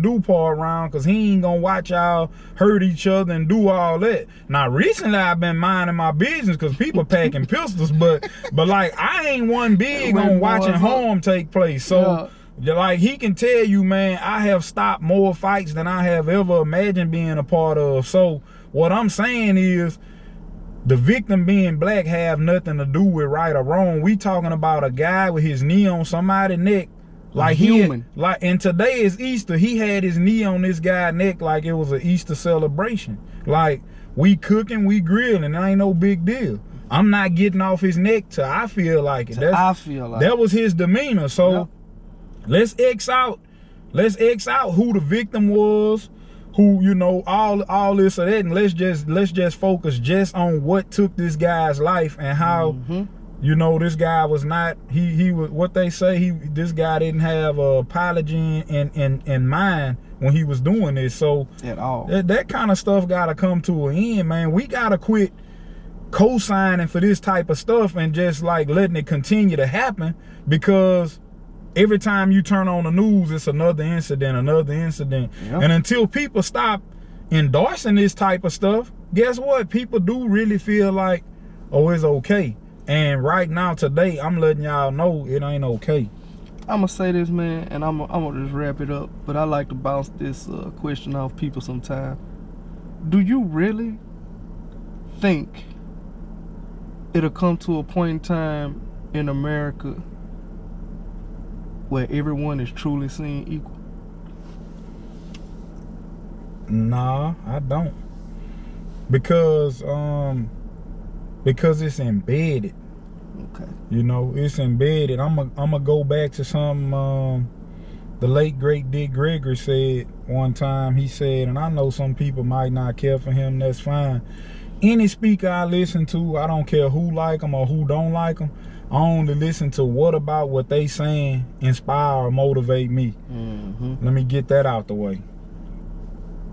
do part around, because he ain't gonna watch y'all hurt each other and do all that. Now, recently I've been minding my business because people packing pistols, but like, I ain't one big on watching harm take place. So, like, he can tell you, man, I have stopped more fights than I have ever imagined being a part of. So, what I'm saying is, the victim being black have nothing to do with right or wrong. We talking about a guy with his knee on somebody's neck, like human. And today is Easter. He had his knee on this guy's neck like it was an Easter celebration. Like, we cooking, we grilling, it ain't no big deal. I'm not getting off his neck till I feel like it. That was his demeanor. So let's X out who the victim was, who, you know, all this or that, and let's just focus just on what took this guy's life and how, you know, this guy was not, he was, what they say, this guy didn't have apology in mind when he was doing this. So at all, that kind of stuff gotta come to an end, man. We gotta quit co-signing for this type of stuff and just like letting it continue to happen, because every time you turn on the news, it's another incident. And until people stop endorsing this type of stuff, guess what? People do really feel like, oh, it's okay. And right now, today, I'm letting y'all know it ain't okay. I'm gonna say this, man, and I'm gonna just wrap it up, but I like to bounce this question off people sometime. Do you really think it'll come to a point in time in America where everyone is truly seen equal? Nah, I don't. Because it's embedded. Okay. You know, it's embedded. I'm gonna go back to something the late great Dick Gregory said one time. He said, and I know some people might not care for him, that's fine. Any speaker I listen to, I don't care who like them or who don't like them, I only listen to what about what they saying inspire or motivate me. Let me get that out the way.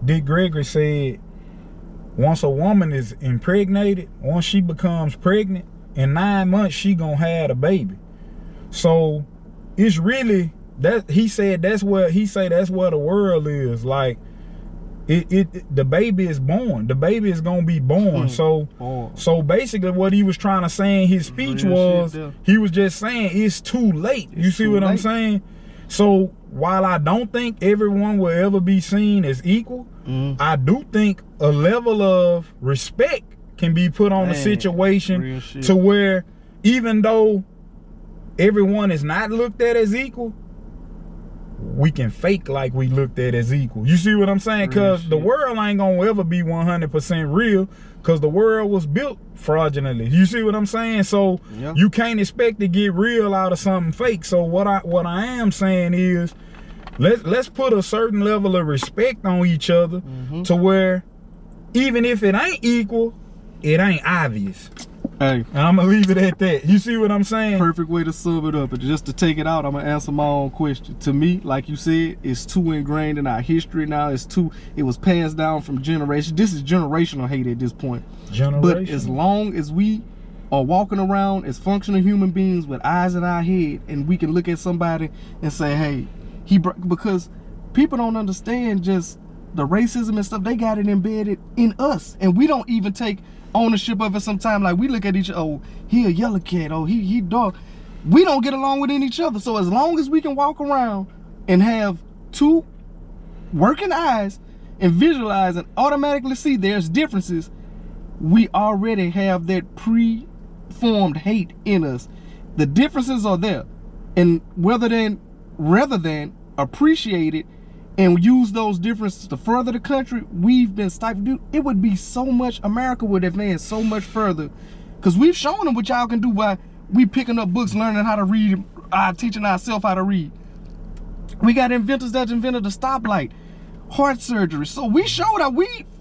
Dick Gregory said, once a woman is impregnated, once she becomes pregnant, in 9 months she gonna have a baby. So it's really that, he said that's where the world is. Like, the baby is born. The baby is gonna be born. So basically what he was trying to say in his speech was, he was just saying it's too late. You see what I'm saying? So while I don't think everyone will ever be seen as equal, I do think a level of respect can be put on a situation to where, even though everyone is not looked at as equal, we can fake like we looked at as equal. You see what I'm saying? Because the world ain't gonna ever be 100% real, because the world was built fraudulently. You see what I'm saying? So you can't expect to get real out of something fake. So what I am saying is, let's put a certain level of respect on each other to where even if it ain't equal, it ain't obvious. Hey, and I'm gonna leave it at that. You see what I'm saying? Perfect way to sum it up. And just to take it out, I'm gonna answer my own question. To me, like you said, it's too ingrained in our history now. It was passed down from generation. This is generational hate at this point. But as long as we are walking around as functional human beings with eyes in our head, and we can look at somebody and say, hey, because people don't understand just the racism and stuff. They got it embedded in us, and we don't even take ownership of it sometimes. Like, we look at each other, oh, he a yellow cat, oh, he dark. We don't get along within each other. So as long as we can walk around and have two working eyes and visualize and automatically see there's differences, we already have that pre-formed hate in us. The differences are there, and rather than appreciate it and use those differences to further the country, we've been stifled. Dude, it would be so much, America would advance so much further, because we've shown them what y'all can do by we picking up books, learning how to read, teaching ourselves how to read. We got inventors that invented the stoplight, heart surgery. So we showed that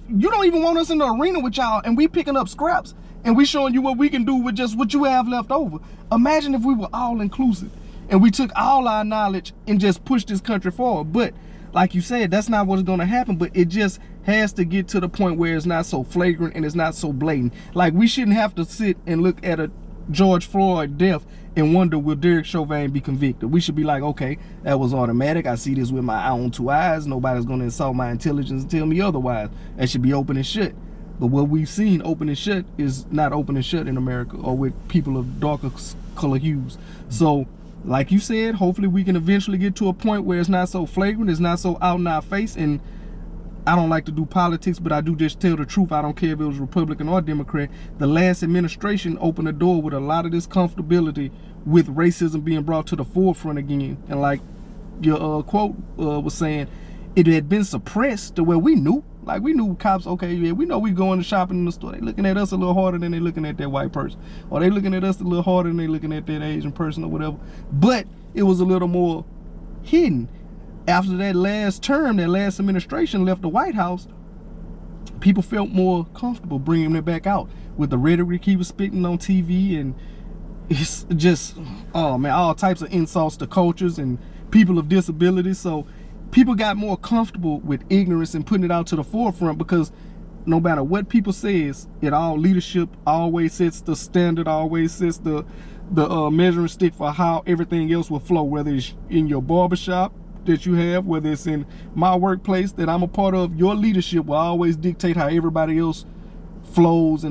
you don't even want us in the arena with y'all, and we picking up scraps and we showing you what we can do with just what you have left over. Imagine if we were all inclusive and we took all our knowledge and just pushed this country forward. But like you said, that's not what's gonna happen. But it just has to get to the point where it's not so flagrant and it's not so blatant. Like, we shouldn't have to sit and look at a George Floyd death and wonder, will Derek Chauvin be convicted? We should be like, okay, that was automatic. I see this with my own 2 eyes. Nobody's going to insult my intelligence and tell me otherwise. That should be open and shut. But what we've seen open and shut is not open and shut in America, or with people of darker color hues. So, like you said, hopefully we can eventually get to a point where it's not so flagrant, it's not so out in our face. And I don't like to do politics, but I do just tell the truth. I don't care if it was Republican or Democrat. The last administration opened the door with a lot of this comfortability with racism being brought to the forefront again. And like your quote was saying, it had been suppressed to where we knew. Like, we knew cops, okay, yeah, we know we going to shopping in the store. They looking at us a little harder than they looking at that white person. Or they looking at us a little harder than they looking at that Asian person or whatever. But it was a little more hidden. After that last term, that last administration left the White House, people felt more comfortable bringing it back out with the rhetoric he was spitting on TV, and it's just, oh man, all types of insults to cultures and people of disabilities. So people got more comfortable with ignorance and putting it out to the forefront, because no matter what people says, leadership always sets the standard, always sets the measuring stick for how everything else will flow, whether it's in your barbershop that you have, whether it's in my workplace that I'm a part of. Your leadership will always dictate how everybody else flows and